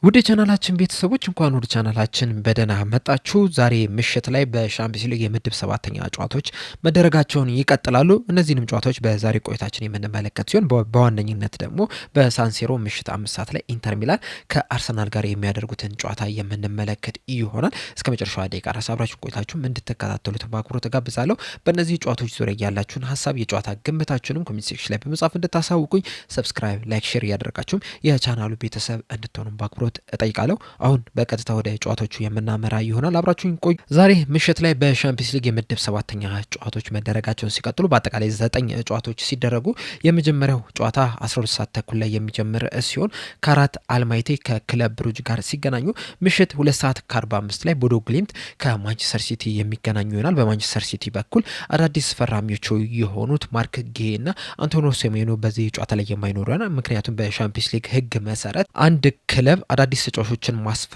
ወደ ቻናላችን ቤተሰቦች እንኳን ወደ ቻናላችን በደህና መጣችሁ። ዛሬ ምሽት ላይ በሻምፒዮንስ ሊግ የምድብ ሰባተኛ ጨዋታዎች መደረጋቸውን ይቀጥላሉ። እነዚህንም ጨዋታዎች በዛሬ ቆይታችን የምንመለከት ሲሆን በዋነኝነት ደግሞ በሳንሲሮ ምሽት 5 ሰዓት ላይ ኢንተር ሚላን ከአርሰናል ጋር የሚያደርጉትን ጨዋታ የምንመለከት ይሆናል። እስከ መጨረሻው ደቂቃ ድረስ አብራችሁን ቆይታችሁም እንድትከታተሉት በአክብሮት ተጋብዛለሁ። በእነዚህ ጨዋታዎች ዙሪያ ያላችሁን ሀሳብ፣ የጨዋታ ግምታችሁንም ኮሜንት ሴክሽን ላይ በመጻፍ እንድታሳውቁኝ፣ ሰብስክራይብ፣ ላይክ፣ ሼር እያደረጋችሁም የቻናሉ ቤተሰብ እንድትሆኑም በአክብሮት እጠይቃለሁ። አሁን በቀጥታ ወደ ጨዋታዎቹ የምናመራ ይሆናል። አብራችሁን ቆዩ። ዛሬ ምሽት ላይ በሻምፒዮንስ ሊግ የምድብ ሰባተኛ ጨዋታዎች መደረጋቸውን ሲቀጥሉ በአጠቃላይ 9 ጨዋታዎች ሲደረጉ የመጀመሪያው ጨዋታ 12 ሰዓት ተኩል ላይ የሚጀምር ሲሆን ካራት አልማይቴ ከክለብ ብሩጅ ጋር ሲገናኙ ምሽት 2 ሰዓት ከ45 ላይ ቦዶ ግሊምት ከማንቸስተር ሲቲ የሚገናኙ ይሆናል። በማንቸስተር ሲቲ በኩል አዳዲስ ፈራሚዎች የሆኑት ማርክ ጌ እና አንቶኒዮ ሴሜኖ በዚህ ጨዋታ ላይ የማይኖሩ ይሆናል። ምክንያቱም በሻምፒዮንስ ሊግ ሕግ መሰረት አንድ ክለብ አዳዲስ ተጫዋቾችን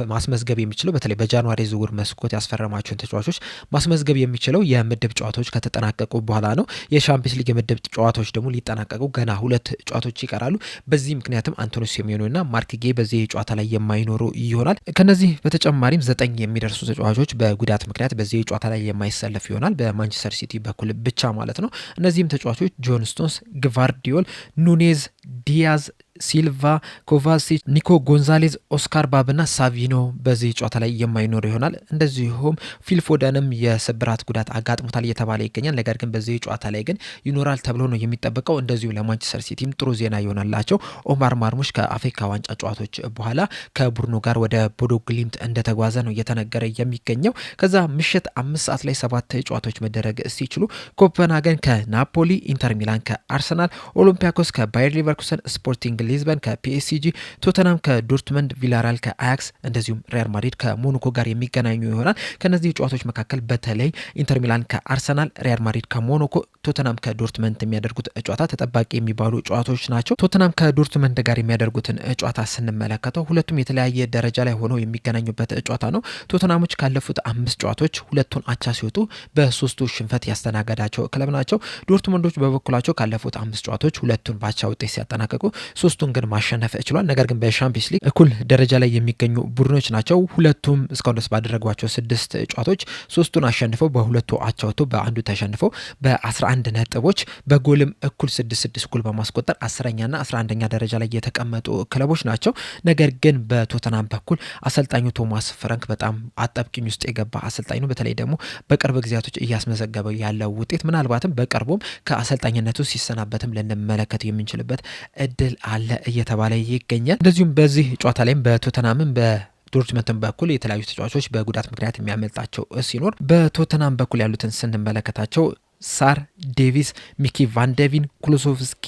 ማስመዝገብ የሚችለው በተለይ በጃንዋሪ ዝውውር መስኮት ያስፈረማቸውን ተጫዋቾች ማስመዝገብ የሚችለው የምድብ ጨዋታዎች ከተጠናቀቁ በኋላ ነው። የሻምፒዮንስ ሊግ የምድብ ጨዋታዎች ደግሞ ሊጠናቀቁ ገና 2 ጨዋታዎች ይቀራሉ። በዚህ ምክንያትም አንቶኒዮ ሴሜኖ እና ማርክ ጌ በዚህ ጨዋታ ላይ የማይኖሩ ይሆናል። ከነዚህ በተጨማሪም 9 የሚደርሱ ተጫዋቾች በጉዳት ምክንያት በዚህ ጨዋታ ላይ የማይሰለፍ ይሆናል፣ በማንቸስተር ሲቲ በኩል ብቻ ማለት ነው። እነዚህም ተጫዋቾች ጆን ስቶንስ፣ ግቫርዲዮል፣ ኑኔዝ፣ ዲያዝ፣ ሲልቫ፣ ኮቫሲች፣ ኒኮ ጎንዛሌዝ፣ ኦስካር ባብና ሳቪኖ በዚህ ጨዋታ ላይ የማይኖሩ ይሆናል። እንደዚሁም ፊልፎደንም የስብራት ጉዳት አጋጥሞታል እየተባለ ይገኛል። ነገር ግን በዚህ ጨዋታ ላይ ግን ይኖራል ተብሎ ነው የሚጠበቀው። እንደዚሁ ለማንቸስተር ሲቲም ጥሩ ዜና ይሆናላቸው። ኦማር ማርሙሽ ከአፍሪካ ዋንጫ ጨዋታዎች በኋላ ከቡድኑ ጋር ወደ ቦዶ ግሊምት እንደተጓዘ ነው እየተነገረ የሚገኘው። ከዛ ምሽት 5 ሰዓት ላይ 7 ጨዋታዎች መደረግ ሲችሉ ኮፐንሃገን ከናፖሊ፣ ኢንተር ሚላን ከአርሰናል፣ ኦሎምፒያኮስ ከባየር ሊቨርኩሰን፣ ስፖርቲንግ ሊዝበን ከፒኤስጂ፣ ቶተናም ከዶርትመንድ፣ ቪላሪያል ከአያክስ እንደዚሁም ሪያል ማድሪድ ከሞናኮ ጋር የሚገናኙ ይሆናል። ከነዚህ ጨዋታዎች መካከል በተለይ ኢንተር ሚላን ከአርሰናል፣ ሪያል ማድሪድ ከሞናኮ፣ ቶተናም ከዶርትመንድ የሚያደርጉት ጨዋታ ተጠባቂ የሚባሉ ጨዋታዎች ናቸው። ቶተናም ከዶርትመንድ ጋር የሚያደርጉትን ጨዋታ ስንመለከተው ሁለቱም የተለያየ ደረጃ ላይ ሆነው የሚገናኙበት ጨዋታ ነው። ቶተናሞች ካለፉት 5 ጨዋታዎች 2ቱን አቻ ሲወጡ በ3ቱ ሽንፈት ያስተናገዳቸው ክለብ ናቸው። ዶርትመንዶች በበኩላቸው ካለፉት 5 ጨዋታዎች 2ቱን ባቻ ውጤት ሲያጠናቀቁ 3ቱን ግን ማሸነፍ ችሏል። ነገር ግን በሻምፒዮንስ ሊግ እኩል ደረጃ ላይ የሚገኙ ቡድኖች ናቸው። ሁለቱም እስካሁን ድረስ ባደረጓቸው 6 ጨዋታዎች 3ቱን አሸንፈው በ2ቱ አቻ ወጥተው በአንዱ ተሸንፈው በ11 ነጥቦች በጎልም እኩል 6 ጎል በማስቆጠር 10ኛና 11ኛ ደረጃ ላይ የተቀመጡ ክለቦች ናቸው። ነገር ግን በቶተናም በኩል አሰልጣኙ ቶማስ ፍራንክ በጣም አጣብቂኝ ውስጥ የገባ አሰልጣኝ ነው። በተለይ ደግሞ በቅርብ ጊዜያቶች እያስመዘገበው ያለው ውጤት ምናልባትም በቅርቡም ከአሰልጣኝነቱ ሲሰናበትም ልንመለከት የምንችልበት እድል አለ እየተባለ ይገኛል። እንደዚሁም በዚህ ጨዋታ ላይም በቶተናምም ዶርትመንትን በኩል የተለያዩ ተጫዋቾች በጉዳት ምክንያት የሚያመልጣቸው ሲኖር በቶተናም በኩል ያሉትን ስንመለከታቸው ሳር፣ ዴቪስ፣ ሚኪ ቫንደቪን፣ ኩሉሶቭስኪ፣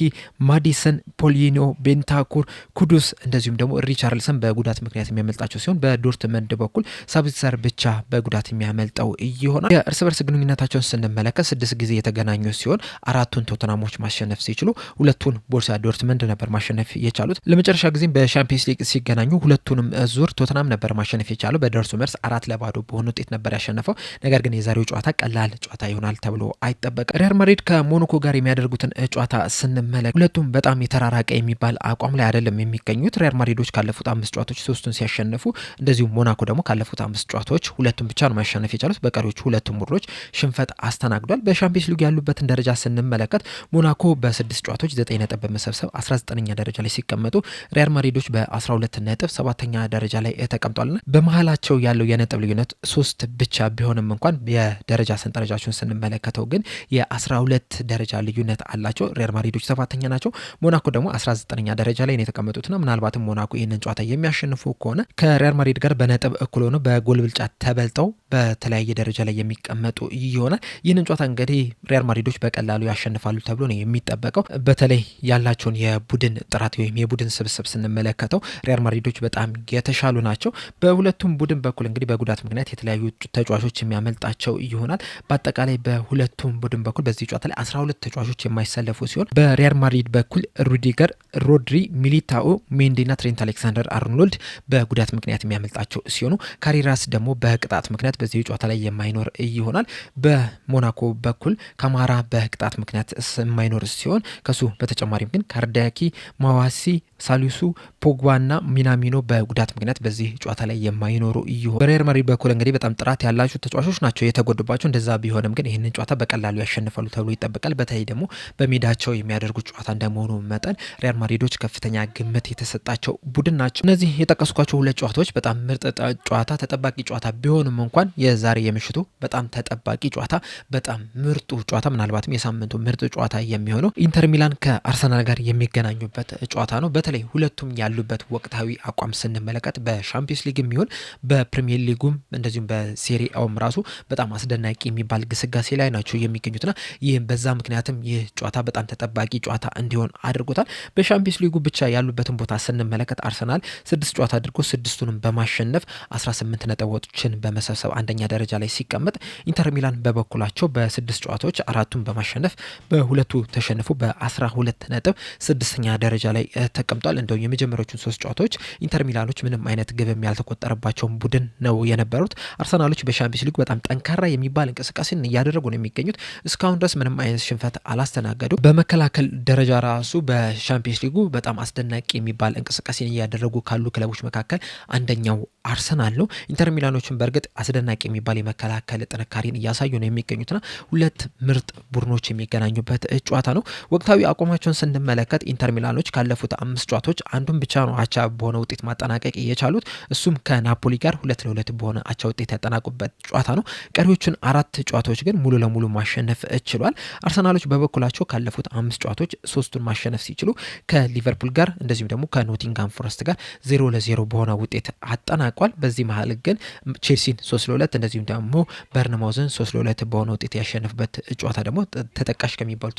ማዲሰን፣ ፖሊኖ፣ ቤንታኩር፣ ኩዱስ እንደዚሁም ደግሞ ሪቻርልሰን በጉዳት ምክንያት የሚያመልጣቸው ሲሆን በዶርትመንድ በኩል ሳቢትዘር ብቻ በጉዳት የሚያመልጠው ይሆናል። የእርስ በርስ ግንኙነታቸውን ስንመለከት 6 ጊዜ የተገናኙ ሲሆን 4ቱን ቶተናሞች ማሸነፍ ሲችሉ 2ቱን ቦሩሲያ ዶርትመንድ ነበር ማሸነፍ የቻሉት። ለመጨረሻ ጊዜም በሻምፒዮንስ ሊግ ሲገናኙ ሁለቱንም ዙር ቶተናም ነበር ማሸነፍ የቻለው። በደርሶ መልስ 4-0 በሆነ ውጤት ነበር ያሸነፈው። ነገር ግን የዛሬው ጨዋታ ቀላል ጨዋታ ይሆናል ተብሎ አይጠበቅም። ሪያል ማድሪድ ከሞናኮ ጋር የሚያደርጉትን ጨዋታ ስንመለከት ሁለቱም በጣም የተራራቀ የሚባል አቋም ላይ አይደለም የሚገኙት። ሪያል ማድሪዶች ካለፉት 5 ጨዋታዎች 3ቱን ሲያሸንፉ እንደዚሁም ሞናኮ ደግሞ ካለፉት 5 ጨዋታዎች 2ቱን ብቻ ነው ማሸነፍ የቻሉት። በቀሪዎቹ 2ቱም ቡድኖች ሽንፈት አስተናግዷል። በሻምፒዮንስ ሊግ ያሉበትን ደረጃ ስንመለከት ሞናኮ በ6 ጨዋታዎች 9 ነጥብ በመሰብሰብ 19ኛ ደረጃ ላይ ሲቀመጡ ሪያል ማድሪዶች በ12 ነጥብ 7ኛ ደረጃ ላይ ተቀምጧልና በመሃላቸው ያለው የነጥብ ልዩነት 3 ብቻ ቢሆንም እንኳን የደረጃ ሰንጠረጃቸውን ስንመለከተው ግን የ12 ደረጃ ልዩነት አላቸው። ሪያል ማድሪዶች 7ኛ ናቸው። ሞናኮ ደግሞ 19ኛ ደረጃ ላይ ነው የተቀመጡትና ምናልባትም ሞናኮ ይህንን ጨዋታ የሚያሸንፉ ከሆነ ከሪያል ማድሪድ ጋር በነጥብ እኩል ሆነው በጎል ብልጫ ተበልጠው በተለያየ ደረጃ ላይ የሚቀመጡ ይሆናል። ይህንን ጨዋታ እንግዲህ ሪያል ማድሪዶች በቀላሉ ያሸንፋሉ ተብሎ ነው የሚጠበቀው። በተለይ ያላቸውን የቡድን ጥራት ወይም የቡድን ስብስብ ስንመለከተው ሪያል ማድሪዶች በጣም የተሻሉ ናቸው። በሁለቱም ቡድን በኩል እንግዲህ በጉዳት ምክንያት የተለያዩ ተጫዋቾች የሚያመልጣቸው ይሆናል። በአጠቃላይ በሁለቱም ቡድን በኩል በዚህ ጨዋታ ላይ 12 ተጫዋቾች የማይሰለፉ ሲሆን በሪያል ማድሪድ በኩል ሩዲገር፣ ሮድሪ፣ ሚሊታኦ፣ ሜንዲና ትሬንት አሌክሳንደር አርኖልድ በጉዳት ምክንያት የሚያመልጣቸው ሲሆኑ ካሪራስ ደግሞ በቅጣት ምክንያት በዚህ ጨዋታ ላይ የማይኖር ይሆናል። በሞናኮ በኩል ካማራ በቅጣት ምክንያት የማይኖር ሲሆን ከሱ በተጨማሪም ግን ካርዳኪ፣ ማዋሲ፣ ሳሊሱ ፖግባና ሚናሚኖ በጉዳት ምክንያት በዚህ ጨዋታ ላይ የማይኖሩ ይሆን። በሪያል ማድሪድ በኩል እንግዲህ በጣም ጥራት ያላቸው ተጫዋቾች ናቸው የተጎዱባቸው። እንደዛ ቢሆንም ግን ይህንን ጨዋታ በቀላሉ ያሸንፋሉ ተብሎ ይጠበቃል። በተለይ ደግሞ በሜዳቸው የሚያደርጉት ጨዋታ እንደመሆኑ መጠን ሪያል ማድሪዶች ከፍተኛ ግምት የተሰጣቸው ቡድን ናቸው። እነዚህ የጠቀስኳቸው ሁለት ጨዋታዎች በጣም ምርጥ ጨዋታ፣ ተጠባቂ ጨዋታ ቢሆንም እንኳን የዛሬ የምሽቱ በጣም ተጠባቂ ጨዋታ፣ በጣም ምርጡ ጨዋታ፣ ምናልባትም የሳምንቱ ምርጥ ጨዋታ የሚሆነው ኢንተር ሚላን ከአርሰናል ጋር የሚገናኙበት ጨዋታ ነው። በተለይ ሁለቱም ያሉበት ወቅታዊ አቋም ስንመለከት በሻምፒዮንስ ሊግ የሚሆን በፕሪሚየር ሊጉም እንደዚሁም በሴሪአውም ራሱ በጣም አስደናቂ የሚባል ግስጋሴ ላይ ናቸው የሚገኙትና ይህ በዛ ምክንያትም ይህ ጨዋታ በጣም ተጠባቂ ጨዋታ እንዲሆን አድርጎታል። በሻምፒዮንስ ሊጉ ብቻ ያሉበትን ቦታ ስንመለከት አርሰናል 6 ጨዋታ አድርጎ 6ቱንም በማሸነፍ 18 ነጥቦችን በመሰብሰብ አንደኛ ደረጃ ላይ ሲቀመጥ፣ ኢንተር ሚላን በበኩላቸው በ6 ጨዋታዎች 4ቱን በማሸነፍ በሁለቱ ተሸንፎ በ12 ነጥብ 6ኛ ደረጃ ላይ ተቀምጧል። እንደው የመጀመሪያዎቹን 3 ጨዋታዎች ኢንተር ሚላኖች ምንም አይነት ግብም ያልተቆጠረባቸውን ቡድን ነው የነበሩት። አርሰናሎች በሻምፒዮንስ ሊግ በጣም ጠንካራ የሚባል እንቅስቃሴን እያደረጉ ነው የሚገኙት። እስካሁን ድረስ ምንም አይነት ሽንፈት አላስተናገዱ። በመከላከል ደረጃ ራሱ በሻምፒዮንስ ሊጉ በጣም አስደናቂ የሚባል እንቅስቃሴን እያደረጉ ካሉ ክለቦች መካከል አንደኛው አርሰናል ነው። ኢንተር ሚላኖችን በእርግጥ አስደናቂ የሚባል የመከላከል ጥንካሬን እያሳዩ ነው የሚገኙትና ሁለት ምርጥ ቡድኖች የሚገናኙበት ጨዋታ ነው። ወቅታዊ አቋማቸውን ስንመለከት ኢንተር ሚላኖች ካለፉት 5 ጨዋታዎች አንዱን ብቻ ነው አቻ በሆነ ውጤት ማጠናቀቅ የቻሉት። እሱም ከናፖሊ ጋር 2-2 በሆነ አቻ ውጤት ያጠናቁበት ጨዋታ ነው። ቀሪዎቹን 4 ጨዋታዎች ግን ሙሉ ለሙሉ ማሸነፍ ችሏል። አርሰናሎች በበኩላቸው ካለፉት 5 ጨዋታዎች 3ቱን ማሸነፍ ሲችሉ ከሊቨርፑል ጋር እንደዚሁም ደግሞ ከኖቲንጋም ፎረስት ጋር 0-0 በሆነ ውጤት አጠናቋል። በዚህ መሀል ግን ቼልሲን 3-2 እንደዚሁም ደግሞ በርንማውዝን 3-2 በሆነ ውጤት ያሸነፍበት ጨዋታ ደግሞ ተጠቃሽ ከሚባሉ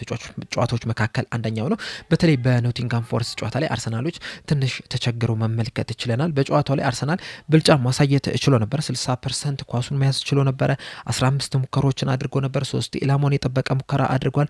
ጨዋታዎች መካከል አንደኛው ነው። በተለይ በኖቲንጋም ፎረስት ጨዋታ ላይ አርሰናሎች ትንሽ ተቸግረው መመልከት ችለናል። በጨዋታው ላይ አርሰናል ብልጫ ማሳየት ችሎ ነበር። 60% ኳሱን መያዝ ችሎ ነበረ። 15 ሙከራዎችን አድርጎ ነበር። 3 ኢላማውን የጠበቀ ሙከራ አድርጓል።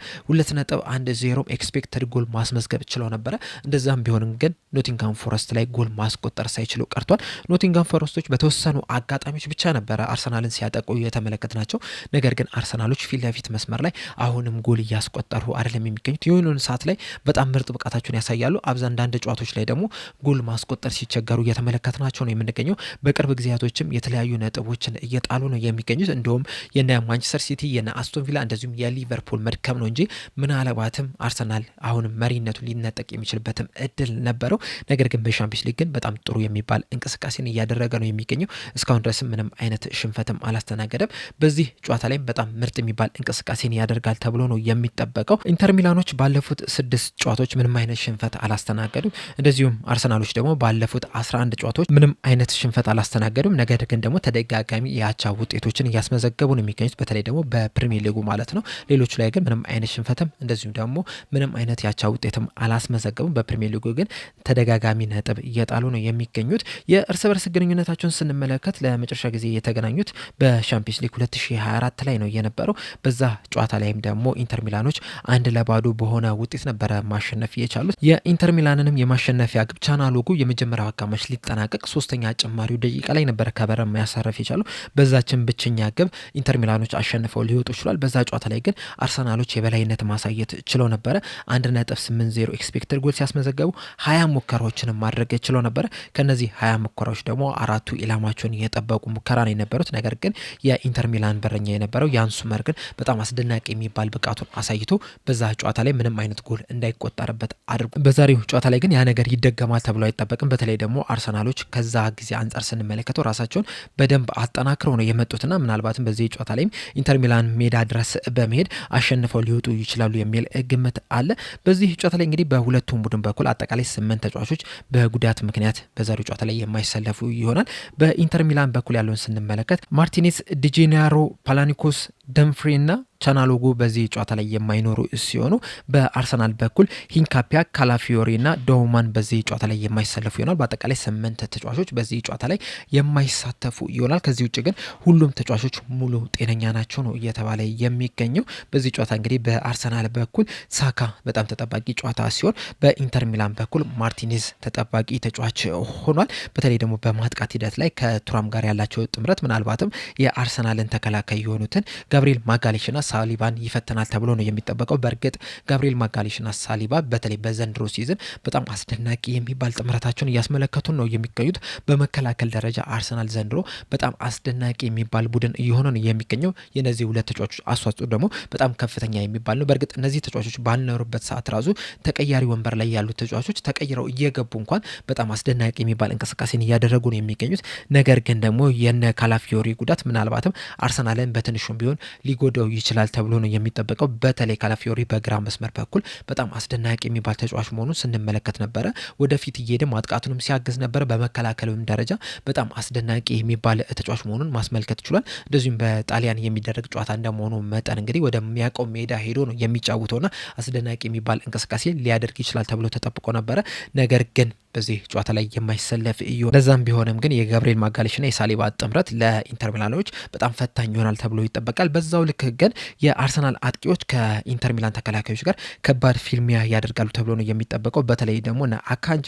2.10 ኤክስፔክትድ ጎል ማስመዝገብ ችሎ ነበረ። እንደዛም ቢሆንም ግን ኖቲንጋም ፎረስት ላይ ጎል ማስቆጠር ሳይችሉ ቀርቷል። ኖቲንጋም ፎረስቶች በተወሰኑ አጋጣሚዎች ብቻ ነበረ አርሰናልን ሲያጠቁ የተመለከትናቸው። ነገር ግን አርሰናሎች ፊት ለፊት መስመር ላይ አሁንም ጎል እያስቆጠሩ አይደለም የሚገኙት። የሆኑን ሰዓት ላይ በጣም ምርጥ ብቃታቸውን ያሳያሉ። አንዳንድ ጨዋታዎች ላይ ደግሞ ጎል ማስቆጠር ሲቸገሩ እየተመለከትናቸው ነው የምንገኘው። በቅርብ ጊዜያቶችም የተለያዩ ነጥቦችን እየጣሉ ነው የሚገኙት። እንደውም የነ ማንቸስተር ሲቲ የነ አስቶን ቪላ እንደዚሁም የሊቨርፑል መድከም ነው እንጂ ምናልባትም አርሰናል አሁንም መሪነቱን ሊነጠቅ የሚችልበትም እድል ነበረው። ነገር ግን በሻምፒዮንስ ሊግ ግን በጣም ጥሩ የሚባል እንቅስቃሴን እያደረገ ነው የሚገኘው። እስካሁን ድረስም ምንም አይነት ሽንፈትም አላስተናገደም። በዚህ ጨዋታ ላይም በጣም ምርጥ የሚባል እንቅስቃሴን ያደርጋል ተብሎ ነው የሚጠበቀው። ኢንተር ሚላኖች ባለፉት 6 ጨዋታዎች ምንም አይነት ሽንፈት አላስተናገዱም። እንደዚሁም አርሰናሎች ደግሞ ባለፉት 11 ጨዋታዎች ምንም አይነት ሽንፈት አላስተናገዱም። ነገር ግን ደግሞ ተደጋጋሚ የአቻ ውጤቶችን እያስመዘገቡ ነው የሚገኙት፣ በተለይ ደግሞ በፕሪሚየር ሊጉ ማለት ነው። ሌሎቹ ላይ ግን ምንም አይነት ሽንፈትም እንደዚሁም ደግሞ ምንም አይነት የአቻ ውጤትም አላስመዘገቡም። በፕሪሚየር ሊጉ ግን ተደጋጋሚ ነጥብ እየጣሉ ነው የሚገኙት። የእርስ በርስ ግንኙነታቸውን ስንመለከት ለመጨረሻ ጊዜ የተገናኙት በሻምፒዮንስ ሊግ 2024 ላይ ነው የነበረው። በዛ ጨዋታ ላይም ደግሞ ኢንተር ሚላኖች 1-0 በሆነ ውጤት ነበረ ማሸነፍ የቻሉት። የኢንተር ሚላንንም የማሸነፊያ ግብ ቻናሎጉ የመጀመሪያው አጋማሽ ሊጠናቀቅ 3ኛ ጭማሪው ደቂቃ ላይ ነበረ ከበረ ማያሳረፍ የቻሉ። በዛችን ብቸኛ ግብ ኢንተር ሚላኖች አሸንፈው ሊወጡ ችሏል። በዛ ጨዋታ ላይ ግን አርሰናሎች የበላይነት ማሳየት ችለው ነበረ። 1.80 ኤክስፔክትድ ጎል ሲያስመዘገቡ 20 ሙከራዎችን ማድረግ ችለው ነበረ። ከነዚህ 20 ሙከራዎች ደግሞ 4ቱ ኢላማቸውን የጠበቁ ሙከራ ነው የነበሩት። ነገር ግን የኢንተር ሚላን በረኛ የነበረው ያን ሱመር ግን በጣም አስደናቂ የሚባል ብቃቱን አሳይቶ በዛ ጨዋታ ላይ ምንም አይነት ጎል እንዳይቆጠርበት አድርጎ በዛሬው ጨዋታ ላይ ግን ያ ነገር ይደገማል ተብሎ አይጠበቅም። በተለይ ደግሞ አርሰናሎች ከዛ ጊዜ አንጻር ስንመለከተው ራሳቸውን በደንብ አጠናክረው ነው የመጡትና ምናልባትም በዚህ ጨዋታ ላይም ኢንተር ሚላን ሜዳ ድረስ በመሄድ አሸንፈው ሊወጡ ይችላሉ የሚል ግምት አለ። በዚህ ጨዋታ ላይ እንግዲህ በሁለቱም ቡድን በኩል አጠቃላይ 8 ተጫዋቾች በጉዳት ምክንያት በዛሬው ጨዋታ ላይ የማይሰለፉ ይሆናል። በኢንተር ሚላን በኩል ያለውን ስንመለከት ማርቲኔዝ፣ ዲጄኒያሮ፣ ፓላኒኮስ፣ ደምፍሪ እና ቻናሎጉ በዚህ ጨዋታ ላይ የማይኖሩ ሲሆኑ በአርሰናል በኩል ሂንካፒያ፣ ካላፊዮሪ እና ዶውማን በዚህ ጨዋታ ላይ የማይሰለፉ ይሆናል። በአጠቃላይ 8 ተጫዋቾች በዚህ ጨዋታ ላይ የማይሳተፉ ይሆናል። ከዚህ ውጭ ግን ሁሉም ተጫዋቾች ሙሉ ጤነኛ ናቸው ነው እየተባለ የሚገኘው። በዚህ ጨዋታ እንግዲህ በአርሰናል በኩል ሳካ በጣም ተጠባቂ ጨዋታ ሲሆን በኢንተር ሚላን በኩል ማርቲኔዝ ተጠባቂ ተጫዋች ሆኗል። በተለይ ደግሞ በማጥቃት ሂደት ላይ ከቱራም ጋር ያላቸው ጥምረት ምናልባትም የአርሰናልን ተከላካይ የሆኑትን ጋብሪኤል ማጋሌሽና ሳሊባን ይፈትናል ተብሎ ነው የሚጠበቀው። በእርግጥ ጋብሪኤል ማጋሌሽና ሳሊባ በተለይ በዘንድሮ ሲዝን በጣም አስደናቂ የሚባል ጥምረታቸውን እያስመለከቱን ነው የሚገኙት። በመከላከል ደረጃ አርሰናል ዘንድሮ በጣም አስደናቂ የሚባል ቡድን እየሆነ ነው የሚገኘው። የነዚህ ሁለት ተጫዋቾች አስተዋጽኦ ደግሞ በጣም ከፍተኛ የሚባል ነው። በእርግጥ እነዚህ ተጫዋቾች ባልኖሩበት ሰዓት ራሱ ተቀያሪ ወንበር ላይ ያሉት ተጫዋቾች ተቀይረው እየገቡ እንኳን በጣም አስደናቂ የሚባል እንቅስቃሴን እያደረጉ ነው የሚገኙት። ነገር ግን ደግሞ የነ ካላፊዮሪ ጉዳት ምናልባትም አርሰናልን በትንሹም ቢሆን ሊጎዳው ይችላል ተብሎ ነው የሚጠበቀው። በተለይ ካላፊዮሪ በግራ መስመር በኩል በጣም አስደናቂ የሚባል ተጫዋች መሆኑን ስንመለከት ነበረ። ወደፊት እየሄደ ማጥቃቱንም ሲያግዝ ነበረ። በመከላከልም ደረጃ በጣም አስደናቂ የሚባል ተጫዋች መሆኑን ማስመልከት ችሏል። እንደዚሁም በጣሊያን የሚደረግ ጨዋታ እንደመሆኑ መጠን እንግዲህ ወደሚያውቀው ሜዳ ሄዶ ነው የሚጫወተውና አስደናቂ የሚባል እንቅስቃሴ ሊያደርግ ይችላል ተብሎ ተጠብቆ ነበረ። ነገር ግን በዚህ ጨዋታ ላይ የማይሰለፍ እዩ። ለዛም ቢሆንም ግን የጋብሪኤል ማጋሌሽና የሳሊባ ጥምረት ለኢንተር ሚላኖች በጣም ፈታኝ ይሆናል ተብሎ ይጠበቃል። በዛው ልክ ግን የአርሰናል አጥቂዎች ከኢንተር ሚላን ተከላካዮች ጋር ከባድ ፊልሚያ ያደርጋሉ ተብሎ ነው የሚጠበቀው። በተለይ ደግሞ አካንጂ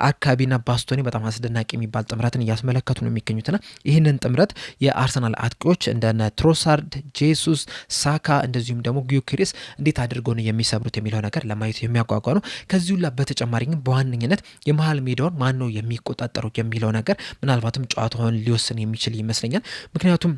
አካቢና ባስቶኒ በጣም አስደናቂ የሚባል ጥምረትን እያስመለከቱ ነው የሚገኙትና ይህንን ጥምረት የአርሰናል አጥቂዎች እንደነ ትሮሳርድ፣ ጄሱስ፣ ሳካ እንደዚሁም ደግሞ ጊዮኬሬስ እንዴት አድርገው ነው የሚሰብሩት የሚለው ነገር ለማየት የሚያጓጓ ነው። ከዚህ ሁላ በተጨማሪ ግን በዋነኝነት የመሀል ሜዳውን ማን ነው የሚቆጣጠረው የሚለው ነገር ምናልባትም ጨዋታውን ሊወስን የሚችል ይመስለኛል። ምክንያቱም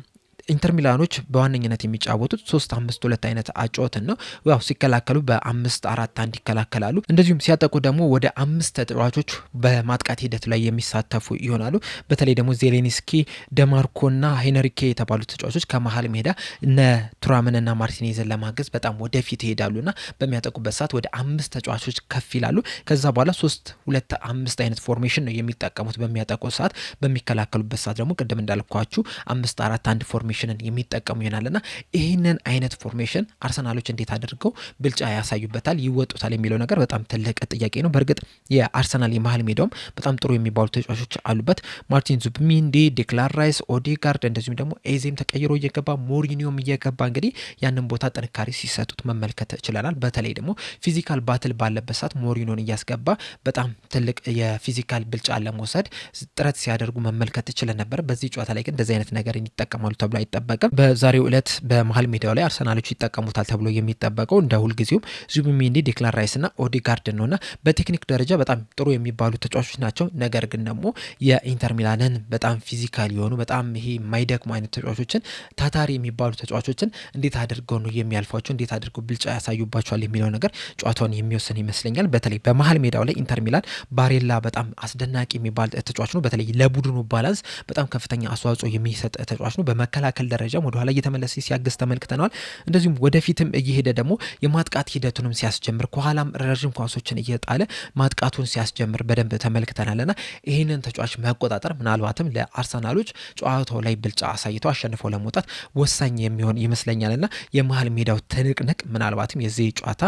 ኢንተር ሚላኖች በዋነኝነት የሚጫወቱት 3-5-2 አይነት አጨዋወትን ነው። ያው ሲከላከሉ በ5-4-1 ይከላከላሉ። እንደዚሁም ሲያጠቁ ደግሞ ወደ 5 ተጫዋቾች በማጥቃት ሂደት ላይ የሚሳተፉ ይሆናሉ። በተለይ ደግሞ ዜሌንስኪ፣ ደማርኮና ሄንሪኬ የተባሉት ተጫዋቾች ከመሀል ሜዳ እነ ቱራምንና ማርቲኔዝን ለማገዝ በጣም ወደፊት ይሄዳሉና በሚያጠቁበት ሰዓት ወደ 5 ተጫዋቾች ከፍ ይላሉ። ከዛ በኋላ 3-2-5 አይነት ፎርሜሽን ነው የሚጠቀሙት በሚያጠቁ ሰዓት። በሚከላከሉበት ሰዓት ደግሞ ቅድም እንዳልኳችሁ 5-4-1 ፎርሜሽንን የሚጠቀሙ ይሆናልና ይህንን አይነት ፎርሜሽን አርሰናሎች እንዴት አድርገው ብልጫ ያሳዩበታል ይወጡታል የሚለው ነገር በጣም ትልቅ ጥያቄ ነው። በእርግጥ የአርሰናል የመሀል ሜዳውም በጣም ጥሩ የሚባሉ ተጫዋቾች አሉበት። ማርቲን ዙቢሜንዲ፣ ዴክላን ራይስ፣ ኦዴጋርድ እንደዚሁም ደግሞ ኤዜም ተቀይሮ እየገባ ሞሪኒዮም እየገባ እንግዲህ ያንን ቦታ ጥንካሬ ሲሰጡት መመልከት ችለናል። በተለይ ደግሞ ፊዚካል ባትል ባለበት ሰዓት ሞሪኒዮን እያስገባ በጣም ትልቅ የፊዚካል ብልጫ ለመውሰድ ጥረት ሲያደርጉ መመልከት ችለን ነበር። በዚህ ጨዋታ ላይ ግን እንደዚህ አይነት ነገር ይጠቀማሉ ተብሎ አይጠበቅም። በዛሬው ዕለት በመሀል ሜዳው ላይ አርሰናሎች ይጠቀሙታል ተብሎ የሚጠበቀው እንደ ሁልጊዜውም ዙቢሜንዲ፣ ዴክላን ራይስ እና ኦዴጋርድ ነውና በቴክኒክ ደረጃ በጣም ጥሩ የሚባሉ ተጫዋቾች ናቸው። ነገር ግን ደግሞ የኢንተር ሚላንን በጣም ፊዚካል የሆኑ በጣም ይሄ የማይደክሙ አይነት ተጫዋቾችን ታታሪ የሚባሉ ተጫዋቾችን እንዴት አድርገው ነው የሚያልፏቸው፣ እንዴት አድርገው ብልጫ ያሳዩባቸዋል የሚለው ነገር ጨዋታውን የሚወስን ይመስለኛል። በተለይ በመሀል ሜዳው ላይ ኢንተር ሚላን ባሬላ በጣም አስደናቂ የሚባል ተጫዋች ነው። በተለይ ለቡድኑ ባላንስ በጣም ከፍተኛ አስተዋጽኦ የሚሰጥ ተጫዋች ነው። በመከላከል ደረጃም ወደ ኋላ እየተመለሰ ሲያግዝ ተመልክተናል። እንደዚሁም ወደፊትም እየሄደ ደግሞ የማጥቃት ሂደቱንም ሲያስጀምር ከኋላም ረዥም ኳሶችን እየጣለ ማጥቃቱን ሲያስጀምር በደንብ ተመልክተናልና ይህንን ተጫዋች መቆጣጠር ምናልባትም ለአርሰናሎች ጨዋታው ላይ ብልጫ አሳይተው አሸንፈው ለመውጣት ወሳኝ የሚሆን ይመስለኛልና የመሀል ሜዳው ትንቅንቅ ምናልባትም የዚህ ጨዋታ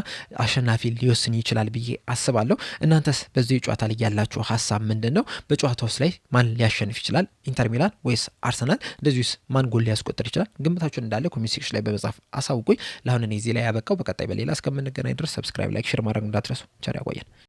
አሸናፊ ሊወስን ይችላል ብዬ አስባለሁ። እናንተስ በዚህ ጨዋታ ላይ ያላችሁ ሀሳብ ምንድን ነው? በጨዋታውስ ላይ ማን ሊያሸንፍ ይችላል? ኢንተር ሚላን ወይስ አርሰናል? እንደዚሁስ ማን ጎል ሊያስቆጥር ይችላል? ግምታችሁን እንዳለ ኮሜንት ሴክሽን ላይ በመጻፍ አሳውቁኝ። ለአሁን እኔ እዚህ ላይ ያበቃው። በቀጣይ በሌላ እስከምንገናኝ ድረስ ሰብስክራይብ፣ ላይክ፣ ሼር ማድረግ እንዳትረሱ። ቸር ያቆየን።